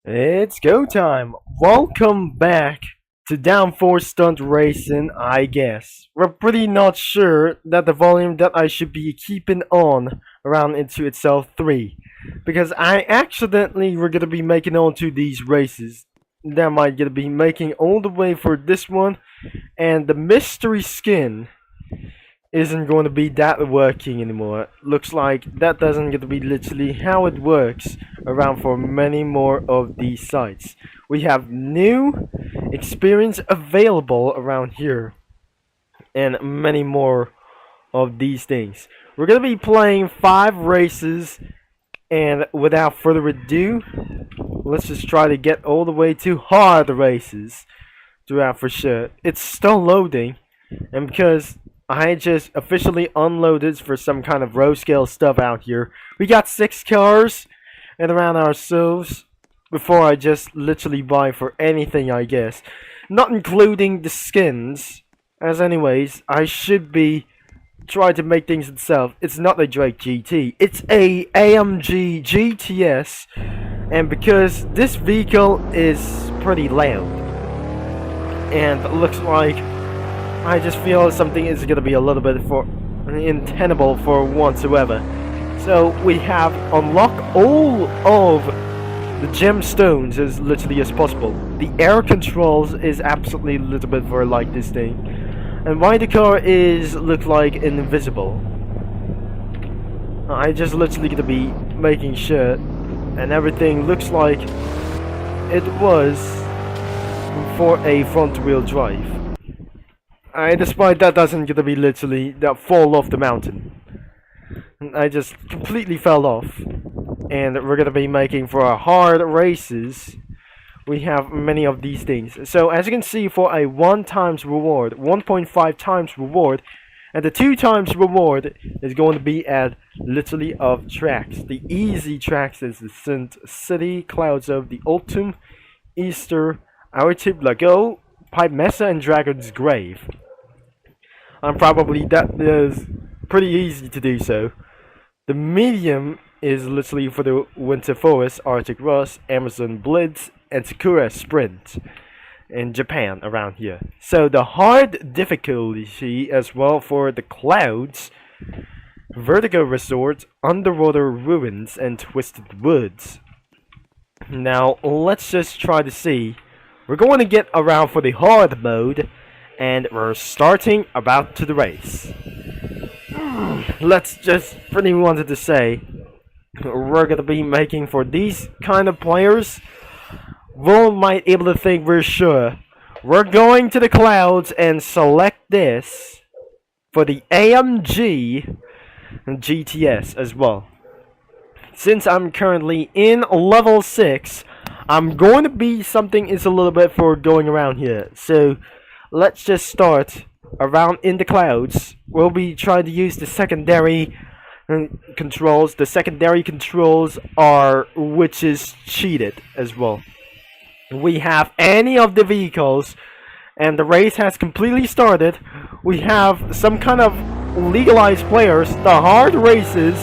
It's go time! Welcome back to DownForce Stunt Racing, I guess. We're pretty not sure that the volume that I should be keeping on around into itself 3. Because I accidentally were gonna be making onto these races. That might gonna be making all the way for this one. And the mystery skin isn't going to be that working anymore. Looks like that doesn't get to be literally how it works around for many more of these sites. We have new experience available around here and many more of these things. We're going to be playing 5 races, and without further ado, let's just try to get all the way to hard races throughout for sure. It's still loading, and because I just officially unloaded for some kind of row scale stuff out here. We got 6 cars and around ourselves before I just literally buy for anything, I guess. Not including the skins, as anyways, I should be trying to make things itself. It's not a Drake GT, it's a AMG GTS, and because this vehicle is pretty loud and looks like I just feel something is going to be a little bit for untenable for whatsoever. So we have unlocked all of the gemstones as literally as possible. The air controls is absolutely a little bit for like this thing. And why the car is look like invisible. I just literally going to be making sure and everything looks like it was for a front wheel drive. Despite that doesn't get to be literally that fall off the mountain. I just completely fell off. And we're gonna be making for our hard races. We have many of these things. So as you can see, for a 1 times reward, 1.5 times reward, and the 2 times reward is going to be at literally of tracks. The easy tracks is the Sint City, Clouds of the Ultim, Easter, Our Tip Lago, Pipe Mesa, and Dragon's Grave. That is pretty easy to do so. The medium is literally for the Winter Forest, Arctic Rust, Amazon Blitz, and Sakura Sprint in Japan around here. So the hard difficulty as well for the Clouds, Vertigo Resort, Underwater Ruins, and Twisted Woods. Now let's just try to see. We're going to get around for the hard mode, and we're starting about to the race. Let's just pretty wanted to say, we're going to be making for these kind of players. We might able to think we're sure. We're going to the clouds and select this for the AMG and GTS as well. Since I'm currently in level 6, I'm going to be something is a little bit for going around here. So let's just start around in the clouds. We'll be trying to use the secondary controls. The secondary controls are which is cheated as well. We have any of the vehicles, and the race has completely started. We have some kind of legalized players. The hard races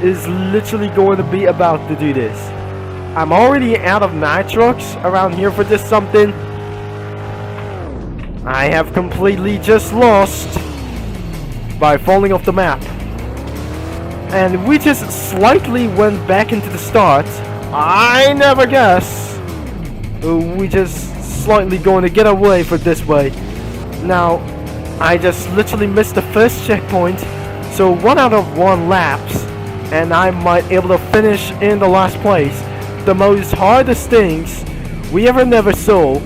is literally going to be about to do this. I'm already out of nitrox around here for this something. I have completely just lost by falling off the map. And we just slightly went back into the start. I never guess. We just slightly going to get away for this way. Now, I just literally missed the first checkpoint. So 1 out of 1 laps. And I might able to finish in the last place. The most hardest things we ever never saw.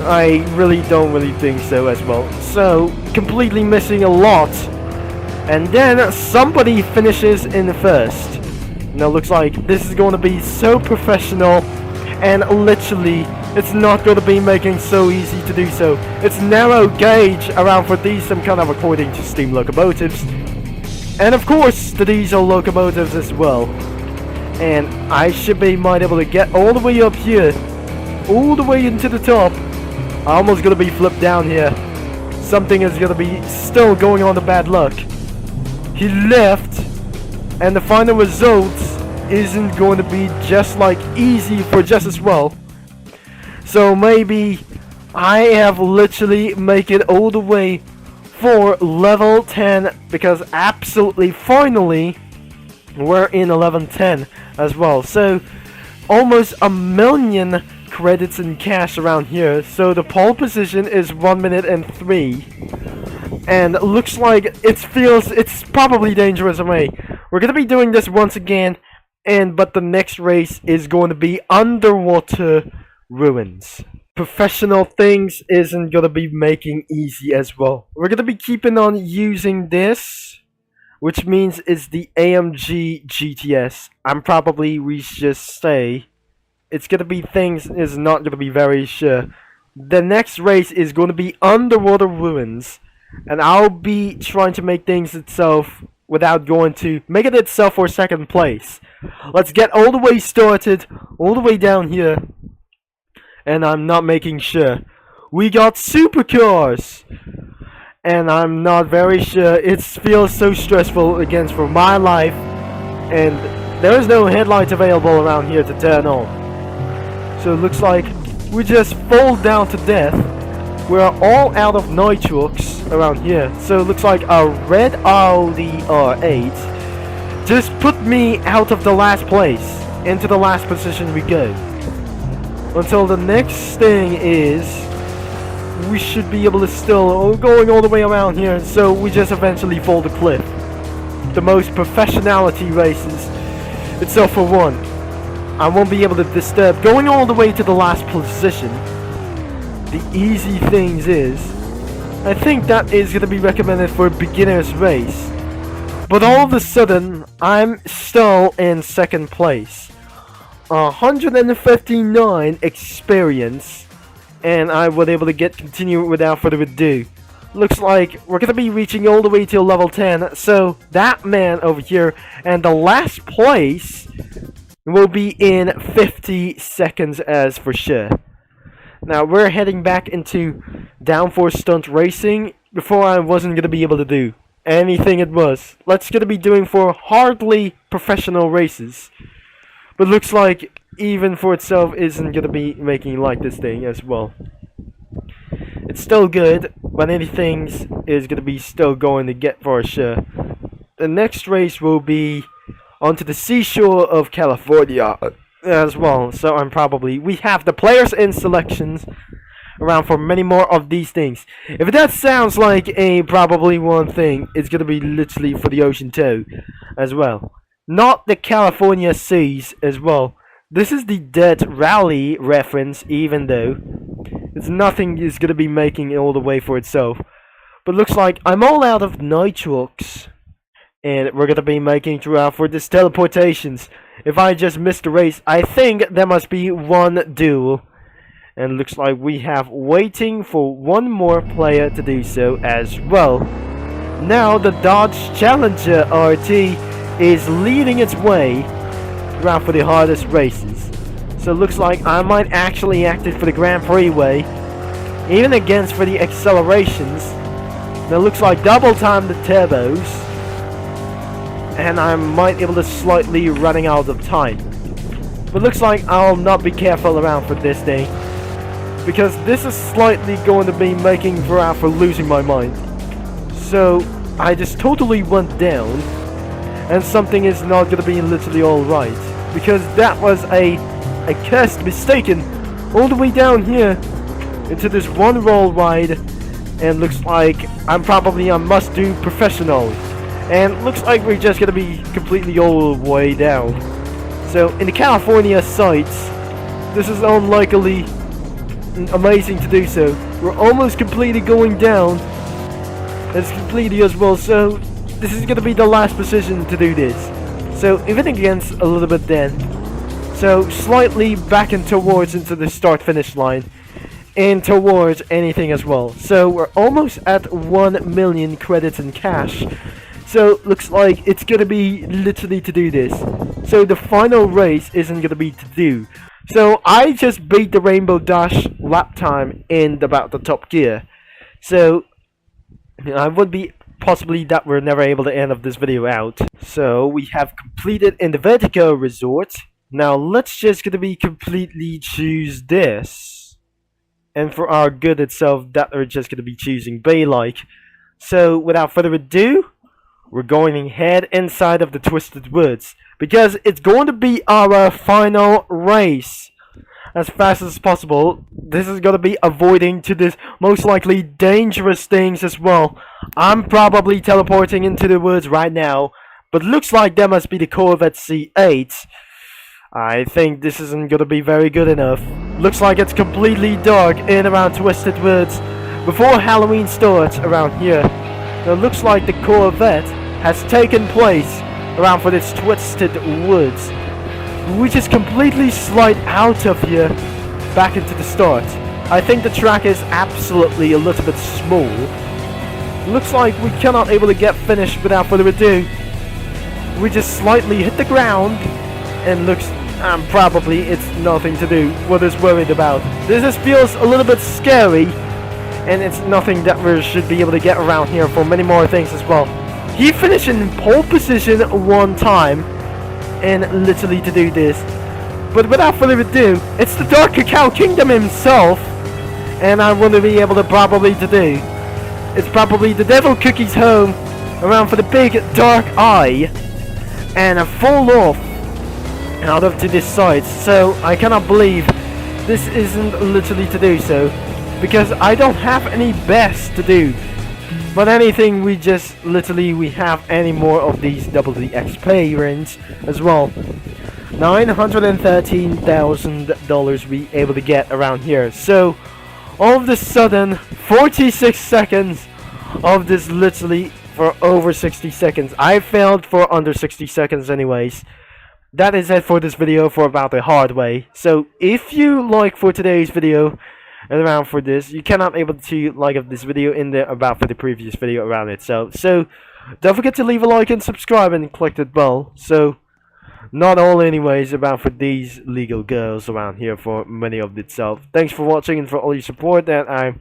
I really don't think so as well. So completely missing a lot, and then somebody finishes in first. Now looks like this is going to be so professional, and literally it's not going to be making so easy to do so. It's narrow gauge around for these, some kind of according to steam locomotives, and of course the diesel locomotives as well. And I should be might able to get all the way up here, all the way into the top. I'm almost gonna be flipped down here. Something is gonna be still going on the bad luck. He left, and the final results isn't going to be just like easy for just as well. So maybe I have literally make it all the way for level 10, because absolutely finally we're in 1110 as well. So almost a million credits in cash around here. So the pole position is 1 minute and 3. And looks like it's probably dangerous away. We're gonna be doing this once again, but the next race is going to be underwater ruins. Professional things isn't gonna be making easy as well. We're gonna be keeping on using this, which means it's the AMG GTS. We just say it's gonna be things is not gonna be very sure. The next race is going to be underwater ruins, and I'll be trying to make things itself without going to make it itself for second place. Let's get all the way started, all the way down here, and I'm not making sure. We got supercars, and I'm not very sure. It feels so stressful against for my life, and there is no headlights available around here to turn on. So it looks like we just fall down to death. We're all out of nitrox around here. So it looks like a red Audi R8 just put me out of the last place. Into the last position we go. Until the next thing is, we should be able to still going all the way around here. So we just eventually fall the cliff. The most professionality races itself for one. I won't be able to disturb going all the way to the last position. The easy things is, I think that is going to be recommended for a beginner's race. But all of a sudden, I'm still in second place. 159 experience, and I was able to continue without further ado. Looks like we're going to be reaching all the way till level 10, so that man over here, and the last place will be in 50 seconds as for sure. Now we're heading back into DownForce Stunt Racing. Before I wasn't going to be able to do anything it was. Let's going to be doing for hardly professional races. But looks like even for itself isn't going to be making like this thing as well. It's still good, but anything is going to be still going to get for sure. The next race will be onto the seashore of California as well. So we have the players and selections around for many more of these things. If that sounds like a probably one thing, it's gonna be literally for the ocean too as well. Not the California seas as well. This is the Dead Rally reference, even though it's nothing is gonna be making it all the way for itself. But looks like I'm all out of nitrox, and we're gonna be making throughout for this teleportations. If I just missed the race, I think there must be one duel. And looks like we have waiting for one more player to do so as well. Now the Dodge Challenger RT is leading its way around for the hardest races. So it looks like I might actually act it for the Grand Prix way, even against for the accelerations. Now it looks like double time the turbos, and I might be able to slightly running out of time. But looks like I'll not be careful around for this day, because this is slightly going to be making for losing my mind. So I just totally went down, and something is not going to be literally alright, because that was a cursed mistaken all the way down here into this one roll ride. And looks like I'm probably a must do professional, and looks like we're just going to be completely all the way down. So in the California sites, this is unlikely amazing to do so. We're almost completely going down. It's completely as well, so this is going to be the last position to do this. So even against a little bit then. So slightly back and towards into the start finish line, and towards anything as well. So we're almost at 1 million credits in cash. So looks like it's going to be literally to do this. So the final race isn't going to be to do. So I just beat the Rainbow Dash lap time in about the top gear. So I would be possibly that we're never able to end of this video out. So we have completed in the vertical resort. Now let's just gonna be completely choose this. And for our good itself, that we're just gonna be choosing Bay-like. So without further ado, we're going to head inside of the Twisted Woods, because it's going to be our final race. As fast as possible. This is going to be avoiding to this most likely dangerous things as well. I'm probably teleporting into the woods right now, but looks like that must be the Corvette C8. I think this isn't going to be very good enough. Looks like it's completely dark in around Twisted Woods before Halloween starts around here. Now it looks like the Corvette has taken place around for this Twisted Woods. We just completely slide out of here back into the start. I think the track is absolutely a little bit small. Looks like we cannot able to get finished without further ado. We just slightly hit the ground and looks probably it's nothing to do what is worried about. This just feels a little bit scary, and it's nothing that we should be able to get around here for many more things as well. He finished in pole position one time, and literally to do this. But without further ado, it's the Dark Cacao Kingdom himself, and I want to be able to probably to do. It's probably the Devil Cookie's home around for the big dark eye, and a fall off out of to this side. So I cannot believe this isn't literally to do so, because I don't have any best to do. But anything, we just literally we have any more of these double the experience as well. $913,000 we able to get around here. So all of a sudden 46 seconds of this literally for over 60 seconds. I failed for under 60 seconds anyways. That is it for this video for about the hard way. So if you like for today's video and around for this, you cannot able to like of this video in there about for the previous video around itself. So don't forget to leave a like and subscribe and click that bell. So not all anyways about for these legal girls around here for many of itself. Thanks for watching and for all your support, that I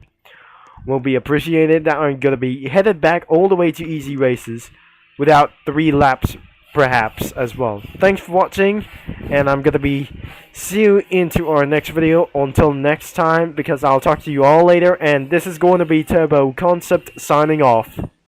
will be appreciated. That I'm gonna be headed back all the way to easy races without 3 laps perhaps as well. Thanks for watching, and I'm gonna be see you into our next video. Until next time, because I'll talk to you all later, and this is going to be Turbo Concept signing off.